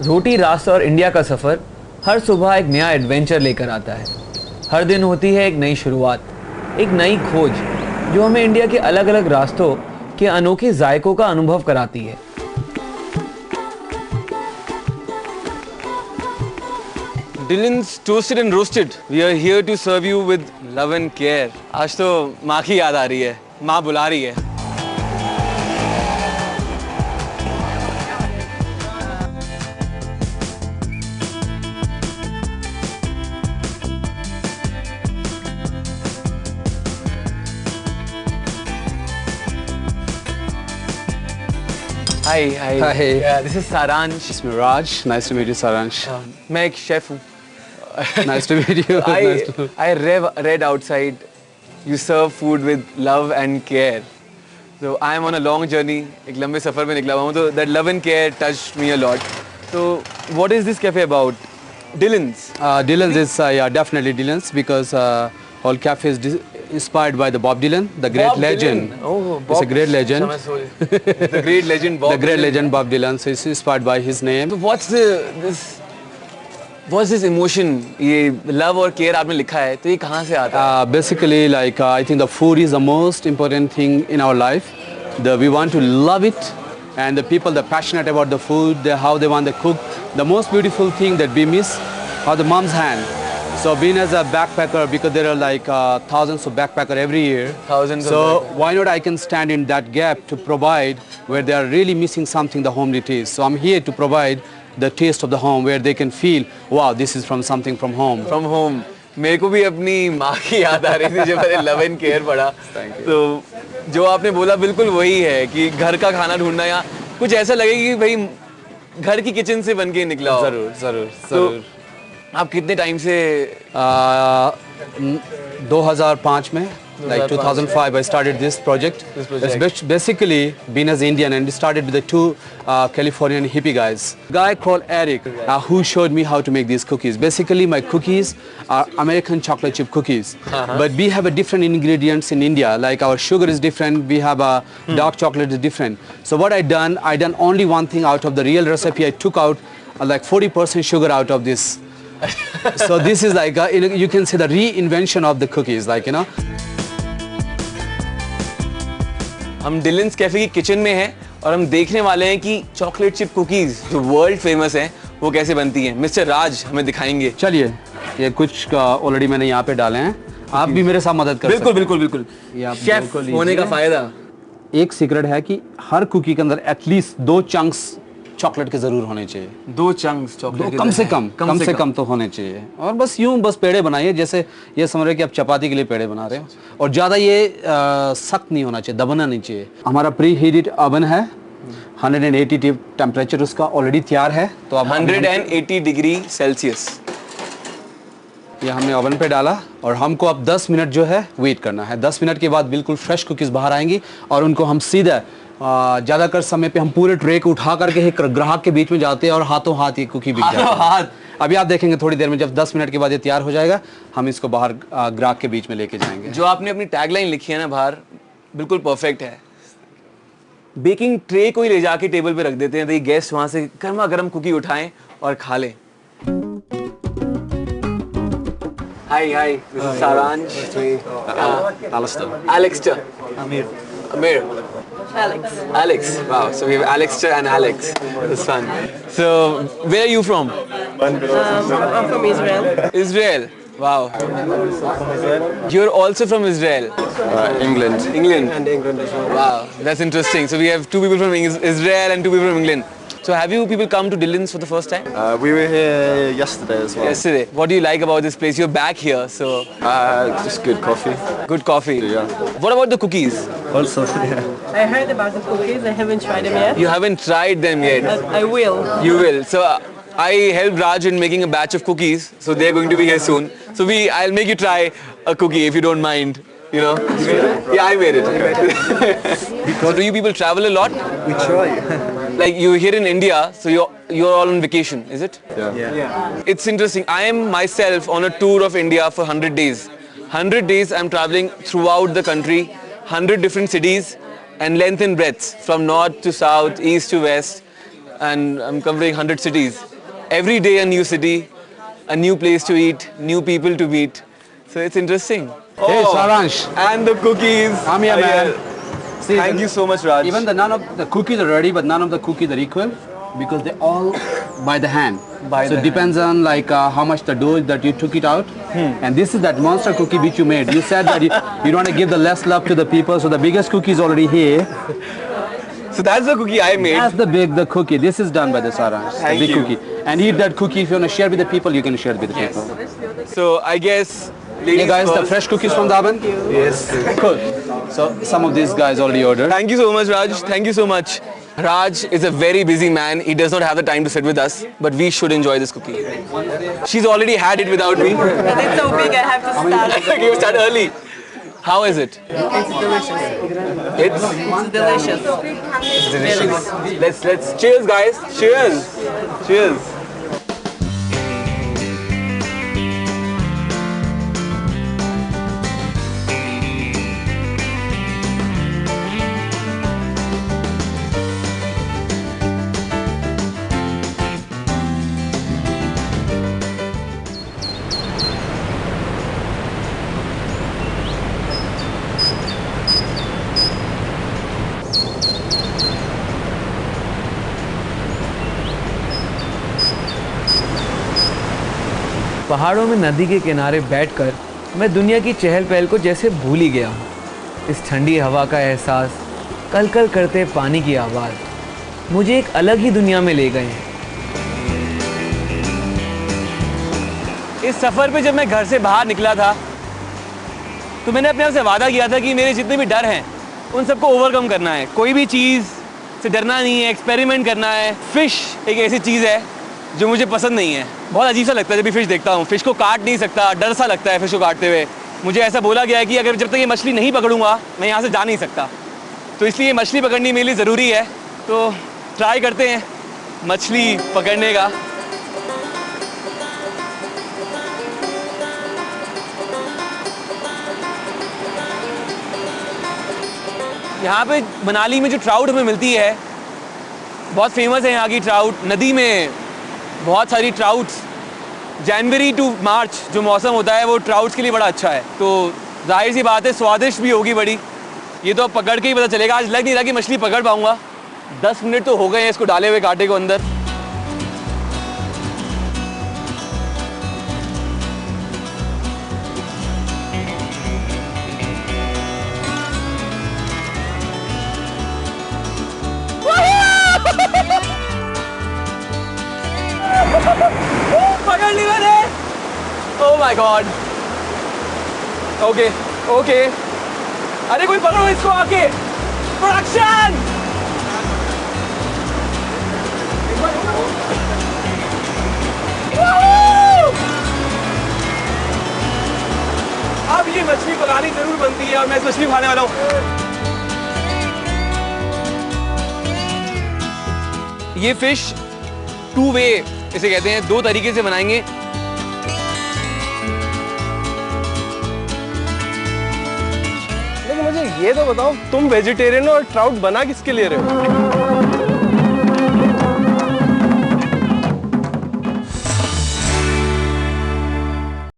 झोटी रास्ता और इंडिया का सफ़र हर सुबह एक नया एडवेंचर लेकर आता है। हर दिन होती है एक नई शुरुआत, एक नई खोज जो हमें इंडिया के अलग अलग रास्तों के अनोखे जायकों का अनुभव कराती है। Dillon's Toasted and Roasted. We are here to serve you with love and care. आज तो माँ की याद आ रही है, माँ बुला रही है। Hi, hi. Hi. Yeah, this is Saransh. It's me, Raj. Nice to meet you, Saransh. मैं एक शेफ हूँ। Nice to meet you. I read outside. You serve food with love and care. So I am on a long journey. एक लंबे सफर में निकला हुआ हूँ तो that love and care touched me a lot. So what is this cafe about? Dillon's. Dillon's is yeah, definitely Dillon's because whole cafe is inspired by the Bob Dylan, the great Bob legend. Dylan. Oh, Bob. It's a great legend. The great legend Bob. The great Dylan. legend Bob Dylan. So it's inspired by his name. So what's this emotion? ये love और care आपने लिखा है तो ये कहाँ से आता है? Basically, like I think the food is the most important thing in our life. We want to love it, and the people that are passionate about the food, how they want to cook. The most beautiful thing that we miss are the mom's hand. So being as a backpacker, because there are like thousands of backpackers every year. So why not I can stand in that gap to provide where they are really missing something, the homely taste. So I'm here to provide the taste of the home where they can feel, wow, this is from something from home. From home. मेरे को भी अपनी माँ की याद आ रही थी जब मैंने लव एंड केयर पढ़ा। तो जो आपने बोला बिल्कुल वही है कि घर का खाना ढूंढना या कुछ ऐसा लगे कि भाई घर की किचन से बन के निकला हो। जरूर जरूर जरूर। आप कितने टाइम से 2005 में like 2005 I started this project. It's basically been as Indian and started with the two Californian hippie guys. A guy called Eric who showed me how to make these cookies. Basically my cookies are American chocolate chip cookies. But we have a different ingredients in India, like our sugar is different, we have a dark chocolate is different. So what I done only one thing out of the real recipe. I took out like 40% sugar out of this. So this is like you can say the reinvention of the cookies, like you know. हम Dhillon's cafe की kitchen में हैं और हम देखने वाले हैं कि चॉकलेट चिप कुकीज जो वर्ल्ड फेमस हैं वो कैसे बनती हैं। मिस्टर राज हमें दिखाएंगे। चलिए, ये कुछ ऑलरेडी मैंने यहाँ पे डाले हैं, आप भी मेरे साथ मदद कर सकते हैं। बिल्कुल बिल्कुल। शेफ होने का फायदा एक सीक्रेट है कि हर कुकी के अंदर एटलीस्ट 2 चंक्स चॉकलेट के जरूर होने चाहिए। 2 चंक्स चॉकलेट कम से कम तो होने चाहिए। और बस यूं बस पेड़े बनाइए, जैसे ये समझ रहे कि आप चपाती के लिए पेड़े बना रहे हो, और ज़्यादा ये सख्त नहीं होना चाहिए, दबना नहीं चाहिए। हमारा प्री हीटेड ओवन है, 180 टेम्परेचर उसका ऑलरेडी तैयार है। तो अब 180 डिग्री सेल्सियस ये हमने ओवन पे डाला और हमको अब 10 मिनट जो है वेट करना है। 10 मिनट के बाद बिल्कुल फ्रेश कुकीज़ बाहर आएंगी और उनको हम सीधा ज़्यादातर समय पे हम पूरे ट्रे को उठा करके एक ग्राहक के बीच में जाते हैं और हाथों हाथ ये कुकी बिक जाती है। अभी आप देखेंगे थोड़ी देर में जब 10 मिनट के बाद ये तैयार हो जाएगा, हम इसको बाहर ग्राहक के बीच में लेके जाएंगे। जो आपने अपनी टैगलाइन लिखी है ना बाहर, बिल्कुल परफेक्ट है। बेकिंग ट्रे को ही ले जाके टेबल पे रख देते हैं तो ये गेस्ट वहां से गर्मा गर्म कुकी उठाएं और खा लें। Hi, this is Saransh. Alistair. Amir. Alex. Wow. So we have Alistair and Alex. That's fun. So where are you from? I'm from Israel. Israel. Wow. You're also from Israel. England. England. And England as well. Wow. That's interesting. So we have 2 people from Israel and 2 people from England. So have you people come to Dillon's for the first time? We were here yesterday as well. Yesterday. What do you like about this place? You're back here, so... Just good coffee. Good coffee. Yeah. What about the cookies? Also, yeah. I heard about the cookies. I haven't tried them yet. You haven't tried them yet. I will. You will. So I helped Raj in making a batch of cookies. So they're going to be here soon. So I'll make you try a cookie if you don't mind. You know? Yeah, I made it. So do you people travel a lot? We try. Like you're here in India, so you're all on vacation, is it? Yeah. It's interesting. I am myself on a tour of India for 100 days. 100 days I'm traveling throughout the country, 100 different cities and length and breadth from north to south, east to west, and I'm covering 100 cities. every day a new city, a new place to eat, new people to meet. So it's interesting. Hey, Saransh. And the cookies. I'm here, are man. here. See, Thank you so much, Raj. Even none of the cookies are ready, but none of the cookies are equal because they all by the hand. By so the it depends on like how much the dough that you took it out. And this is that monster cookie which you made. You said that you don't want to give the less love to the people, so the biggest cookie is already here. So that's the cookie I made. That's the cookie. This is done by the Saransh. Thank the big you. cookie. And eat that cookie. If you want to share with the people, you can share with the people. So I guess, Hey guys, the first. fresh cookies from the oven? Yes. Cool. So some of these guys already ordered. Thank you so much, Raj. Thank you so much. Raj is a very busy man. He does not have the time to sit with us, but we should enjoy this cookie. She's already had it without me. But it's so big, I have to start. You start early. How is it? It's delicious. It's Delicious. delicious. Let's cheers, guys. Cheers. Cheers. पहाड़ों में नदी के किनारे बैठकर मैं दुनिया की चहल पहल को जैसे भूल ही गया हूँ। इस ठंडी हवा का एहसास, कल कल करते पानी की आवाज़ मुझे एक अलग ही दुनिया में ले गए हैं। इस सफ़र पे जब मैं घर से बाहर निकला था तो मैंने अपने आप से वादा किया था कि मेरे जितने भी डर हैं उन सबको ओवरकम करना है। कोई भी चीज़ से डरना नहीं है, एक्सपेरिमेंट करना है। फ़िश एक ऐसी चीज़ है जो मुझे पसंद नहीं है। बहुत अजीब सा लगता है जब भी फ़िश देखता हूँ। फ़िश को काट नहीं सकता, डर सा लगता है फ़िश को काटते हुए। मुझे ऐसा बोला गया है कि अगर जब तक ये मछली नहीं पकड़ूंगा मैं यहाँ से जा नहीं सकता। तो इसलिए ये मछली पकड़नी मेरे लिए ज़रूरी है। तो ट्राई करते हैं मछली पकड़ने का। यहाँ पे मनाली में जो ट्राउट हमें मिलती है बहुत फेमस है यहाँ की ट्राउट। नदी में बहुत सारी ट्राउट्स, जनवरी टू मार्च जो मौसम होता है वो ट्राउट्स के लिए बड़ा अच्छा है। तो जाहिर सी बात है स्वादिष्ट भी होगी बड़ी। ये तो अब पकड़ के ही पता चलेगा। आज लग नहीं रहा कि मछली पकड़ पाऊँगा। 10 मिनट तो हो गए हैं इसको डाले हुए कांटे को अंदर। पकड़ ली मैंने। Oh my God. Okay okay, अरे कोई पकड़ो इसको आके। प्रोडक्शन। अब ये मछली पकानी जरूर बनती है और मैं इस मछली खाने वाला हूँ। ये फिश टू वे इसे कहते हैं, 2 तरीके से बनाएंगे। लेकिन मुझे ये तो बताओ, तुम वेजिटेरियन हो और ट्राउट बना किसके लिए रहे हो?